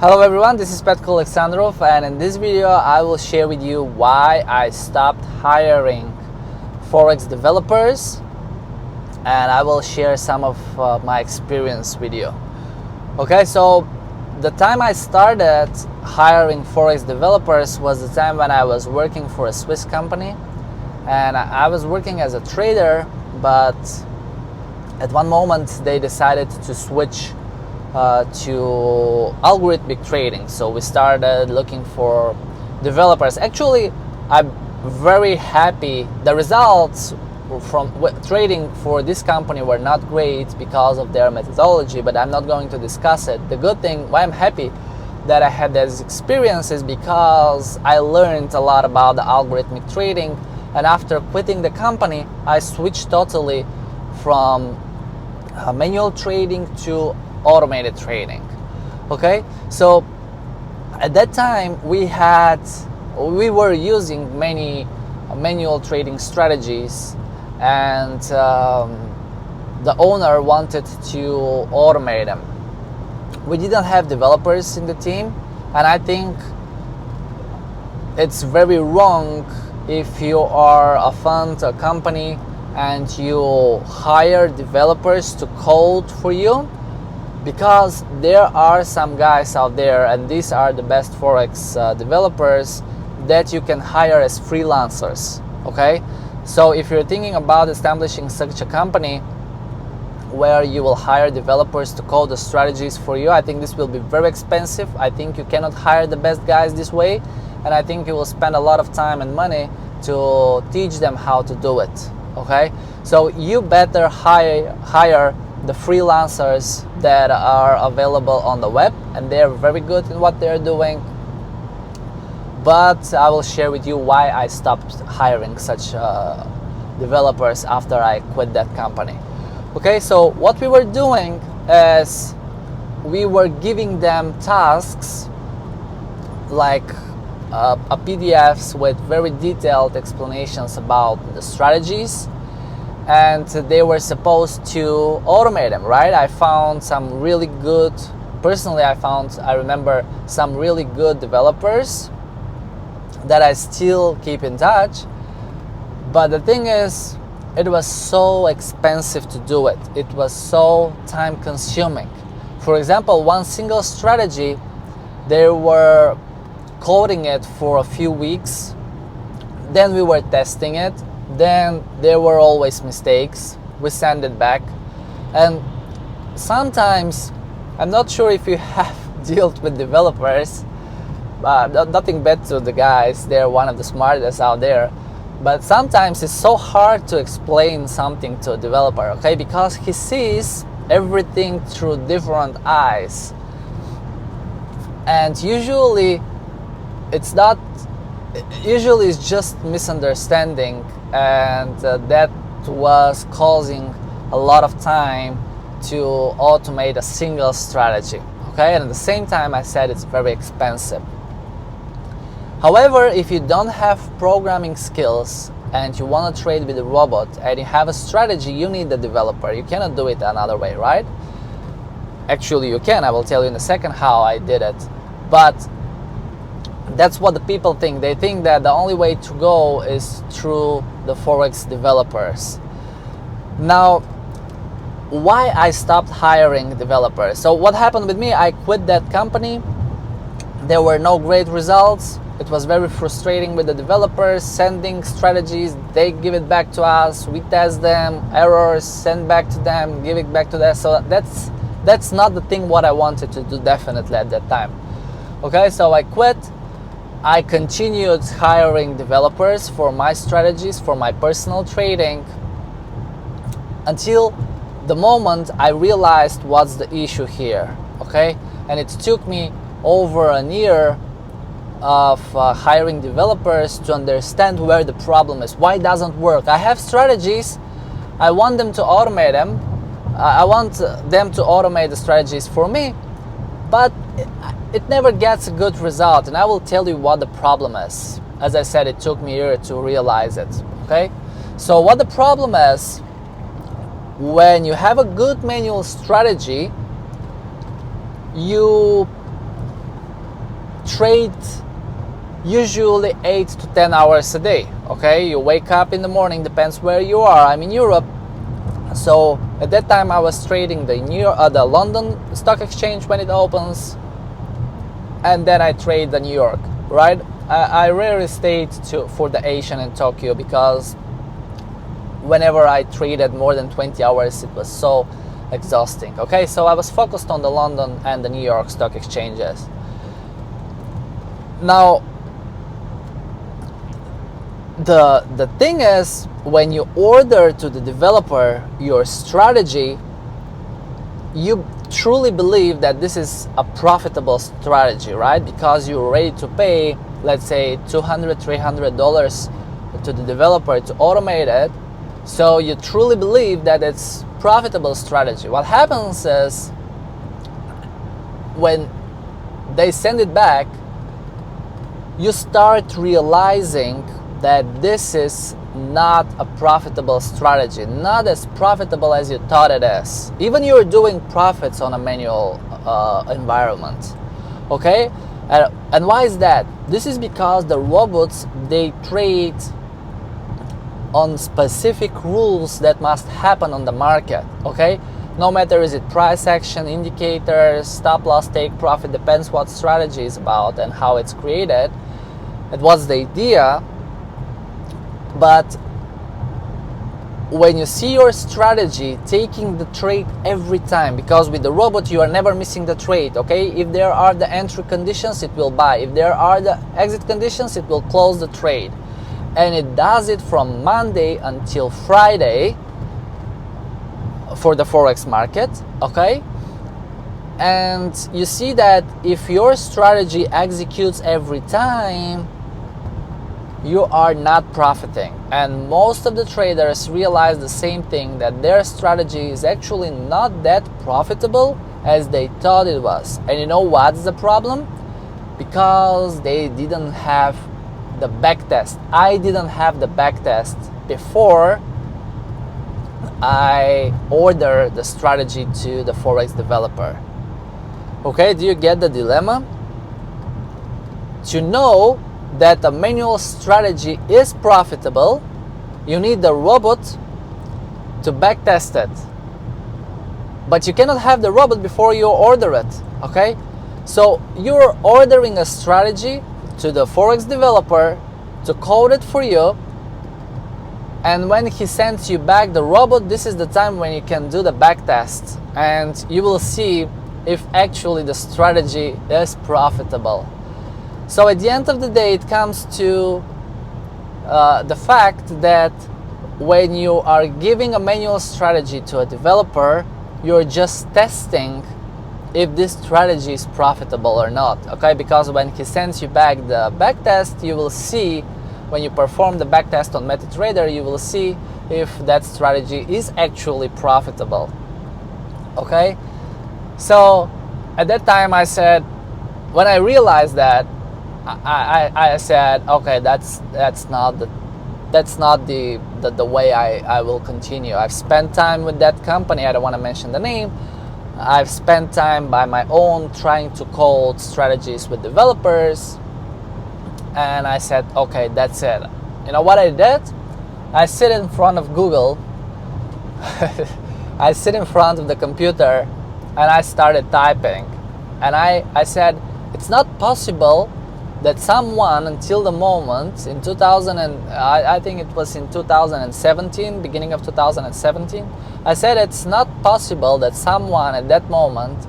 Hello everyone, this is Petko Alexandrov, and in this video I will share with you why I stopped hiring Forex developers, and I will share some of my experience with you. Okay, so the time I started hiring Forex developers was the time when I was working for a Swiss company, and I was working as a trader, but at one moment they decided to switch to algorithmic trading. So we started looking for developers. Actually, I'm very happy. The results from trading for this company were not great because of their methodology, but I'm not going to discuss it. The good thing, why I'm happy that I had this experience, is because I learned a lot about the algorithmic trading, and after quitting the company, I switched totally from manual trading to automated trading. Okay, so at that time we were using many manual trading strategies, and the owner wanted to automate them. We didn't have developers in the team, and I think it's very wrong if you are a fund, a company, and you hire developers to code for you, because there are some guys out there, and these are the best Forex developers that you can hire as freelancers. Okay, so if you're thinking about establishing such a company where you will hire developers to code the strategies for you, I think this will be very expensive. I think you cannot hire the best guys this way, and I think you will spend a lot of time and money to teach them how to do it. Okay, so you better hire the freelancers that are available on the web, and they're very good in what they're doing. But I will share with you why I stopped hiring such developers after I quit that company. Okay, so what we were doing is we were giving them tasks like PDFs with very detailed explanations about the strategies, and they were supposed to automate them, right? I found some really good, personally I remember some really good developers that I still keep in touch, but the thing is, it was so expensive to do it. It was so time consuming. For example, one single strategy, they were coding it for a few weeks, then we were testing it, then there were always mistakes, we send it back, and sometimes, I'm not sure if you have dealt with developers, nothing bad to the guys, they're one of the smartest out there, but sometimes it's so hard to explain something to a developer, okay, because he sees everything through different eyes, and usually it's just misunderstanding, and that was causing a lot of time to automate a single strategy. Okay, and at the same time I said it's very expensive. However, if you don't have programming skills and you want to trade with a robot and you have a strategy, you need a developer. You cannot do it another way, right? Actually you can, I will tell you in a second how I did it, but that's what the people think. They think that the only way to go is through the Forex developers. Now, why I stopped hiring developers? So what happened with me, I quit that company. There were no great results. It was very frustrating with the developers, sending strategies, they give it back to us, we test them, errors, send back to them, give it back to them. So that's not the thing what I wanted to do definitely at that time. Okay, so I quit. I continued hiring developers for my strategies, for my personal trading, until the moment I realized what's the issue here, okay? And it took me over a year of hiring developers to understand where the problem is. Why it doesn't work? I have strategies, I want them to automate them, I want them to automate the strategies for me, but it never gets a good result, and I will tell you what the problem is. As I said, it took me a year to realize it, okay? So what the problem is, when you have a good manual strategy, you trade usually 8 to 10 hours a day. Okay, you wake up in the morning, depends where you are. I'm in Europe, so at that time I was trading the London Stock Exchange when it opens, and then I trade the New York. Right, I rarely stayed for the Asian in Tokyo, because whenever I traded more than 20 hours, it was so exhausting. Okay, so I was focused on the London and the New York Stock Exchanges. Now, the thing is, when you order to the developer your strategy, you truly believe that this is a profitable strategy, right? Because you're ready to pay, let's say, $200-$300 to the developer to automate it. So you truly believe that it's profitable strategy. What happens is, when they send it back, you start realizing that this is not a profitable strategy, not as profitable as you thought it is. Even you're doing profits on a manual environment. Okay, and why is that? This is because the robots, they trade on specific rules that must happen on the market. Okay, no matter is it price action, indicators, stop loss, take profit, depends what strategy is about and how it's created and what's the idea. But when you see your strategy taking the trade every time, because with the robot you are never missing the trade. Okay, if there are the entry conditions, it will buy. If there are the exit conditions, it will close the trade. And it does it from Monday until Friday for the Forex market. Okay, and you see that if your strategy executes every time, you are not profiting. And most of the traders realize the same thing, that their strategy is actually not that profitable as they thought it was. And you know what's the problem? Because they didn't have the back test. I didn't have the back test before I ordered the strategy to the Forex developer. Okay, do you get the dilemma? To know that the manual strategy is profitable, you need the robot to backtest it. But you cannot have the robot before you order it. Okay, so you're ordering a strategy to the Forex developer to code it for you, and when he sends you back the robot, this is the time when you can do the backtest, and you will see if actually the strategy is profitable. So at the end of the day, it comes to the fact that when you are giving a manual strategy to a developer, you're just testing if this strategy is profitable or not. Okay, because when he sends you back the backtest, you will see, when you perform the backtest on MetaTrader, you will see if that strategy is actually profitable. Okay, so at that time I said, when I realized that, I said, okay, that's not the way I will continue. I've spent time with that company, I don't want to mention the name. I've spent time by my own trying to code strategies with developers, and I said, okay, that's it. You know what I did? I sit in front of Google I sit in front of the computer and I started typing, and I said, it's not possible that someone, until the moment in 2000 and I think it was in 2017, beginning of 2017, I said it's not possible that someone at that moment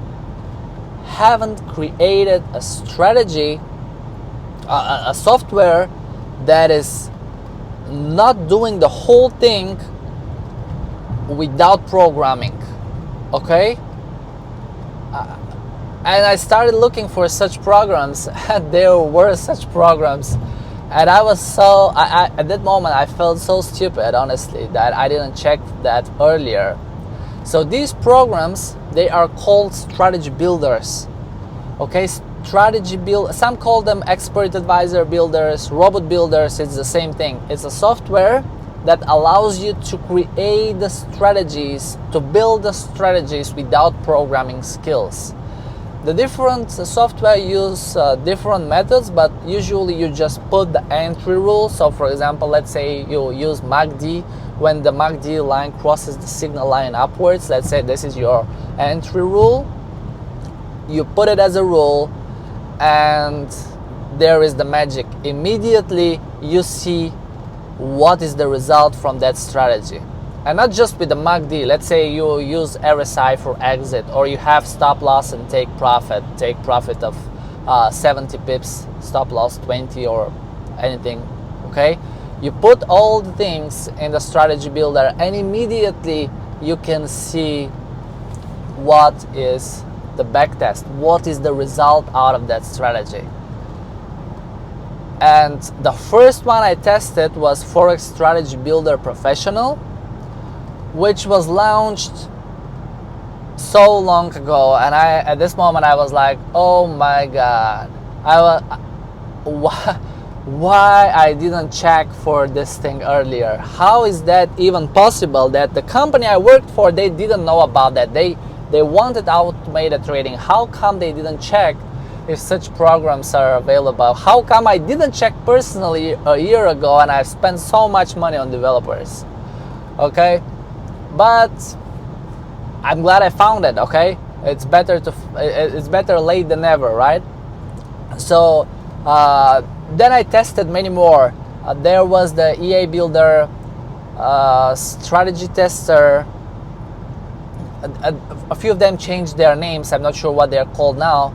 haven't created a strategy, a software that is not doing the whole thing without programming. Okay, and I started looking for such programs, and there were such programs, and I was so, at that moment I felt so stupid, honestly, that I didn't check that earlier. So these programs, they are called strategy builders. Okay, some call them expert advisor builders, robot builders. It's the same thing. It's a software that allows you to create the strategies, to build the strategies without programming skills. The different software use different methods, but usually you just put the entry rule. So for example, let's say you use MACD. When the MACD line crosses the signal line upwards, let's say this is your entry rule, you put it as a rule, and there is the magic. Immediately you see what is the result from that strategy. And not just with the MACD. Let's say you use RSI for exit, or you have stop loss and take profit of 70 pips, stop loss 20 or anything, okay? You put all the things in the strategy builder, and immediately you can see what is the backtest, what is the result out of that strategy. And the first one I tested was Forex Strategy Builder Professional, which was launched so long ago, and at this moment I was like, oh my god, why I didn't check for this thing earlier? How is that even possible that the company I worked for, they didn't know about that? They wanted automated trading. How come they didn't check if such programs are available? How come I didn't check personally a year ago and I've spent so much money on developers? Okay, but I'm glad I found it. Okay, it's better late than never, right? So then I tested many more. There was the EA Builder, Strategy Tester. A few of them changed their names. I'm not sure what they're called now.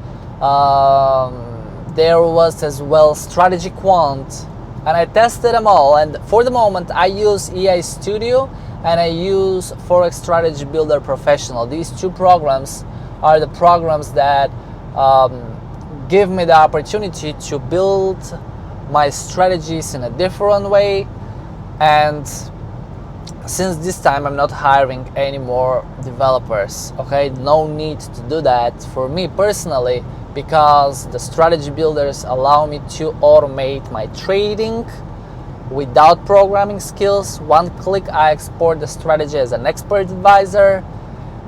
There was as well Strategy Quant, and I tested them all. And for the moment, I use EA Studio and I use Forex Strategy Builder Professional. These two programs are the programs that give me the opportunity to build my strategies in a different way. And since this time I'm not hiring any more developers, okay? No need to do that for me personally, because the strategy builders allow me to automate my trading without programming skills. One click, I export the strategy as an expert advisor,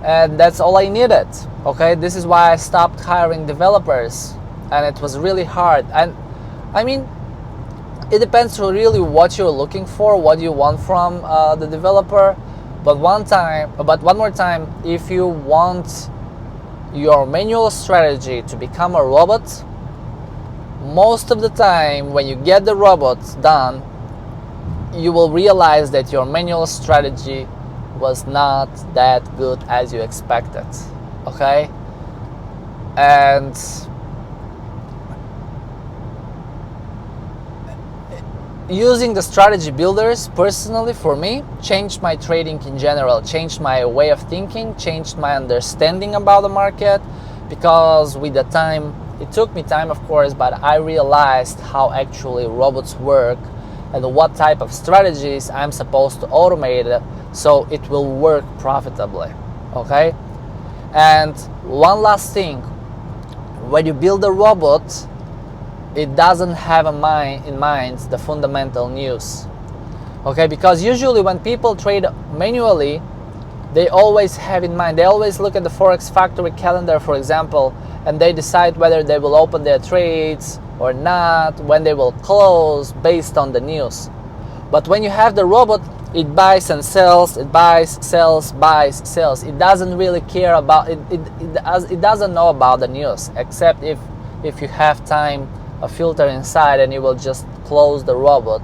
and that's all I needed, okay? This is why I stopped hiring developers, and it was really hard. And I mean, it depends on really what you're looking for, what you want from the developer. But one more time, if you want your manual strategy to become a robot, most of the time when you get the robot done, you will realize that your manual strategy was not that good as you expected, okay? And using the strategy builders personally for me changed my trading in general, changed my way of thinking, changed my understanding about the market, because with the time, it took me time of course, but I realized how actually robots work and what type of strategies I'm supposed to automate so it will work profitably, okay? And one last thing, when you build a robot, it doesn't have in mind the fundamental news, okay? Because usually when people trade manually, they always have in mind, they always look at the Forex Factory calendar, for example, and they decide whether they will open their trades or not, when they will close based on the news. But when you have the robot, it buys and sells, it buys, sells, buys, sells. It doesn't really care about it. It doesn't know about the news, except if you have time, a filter inside, and you will just close the robot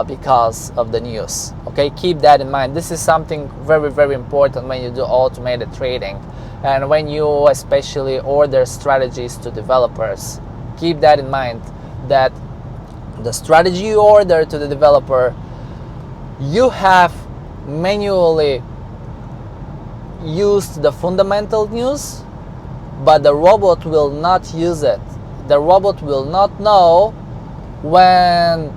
because of the news. Okay, keep that in mind. This is something very, very important when you do automated trading, and when you especially order strategies to developers. Keep that in mind, that the strategy you order to the developer, you have manually used the fundamental news, but the robot will not use it. The robot will not know when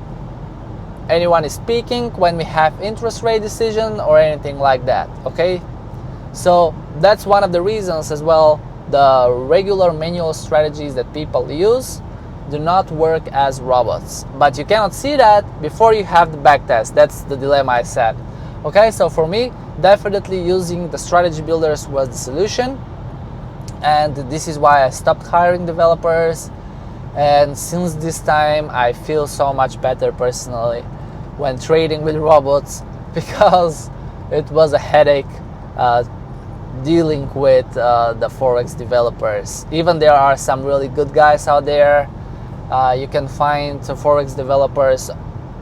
anyone is speaking, when we have interest rate decision or anything like that, okay? So that's one of the reasons as well the regular manual strategies that people use do not work as robots. But you cannot see that before you have the backtest. That's the dilemma I said. Okay, so for me, definitely using the strategy builders was the solution. and this is why I stopped hiring developers. And since this time I feel so much better personally when trading with robots, because it was a headache dealing with the Forex developers. Even there are some really good guys out there. You can find Forex developers.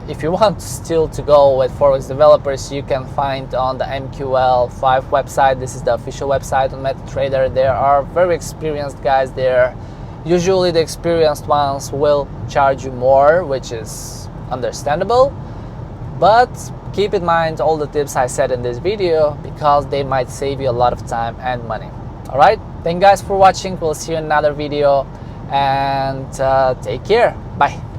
If you want still to go with Forex developers, you can find on the MQL5 website. This is the official website on MetaTrader. There are very experienced guys there. Usually the experienced ones will charge you more, which is understandable, but keep in mind all the tips I said in this video, because they might save you a lot of time and money. All right, thank you guys for watching. We'll see you in another video, and take care. Bye.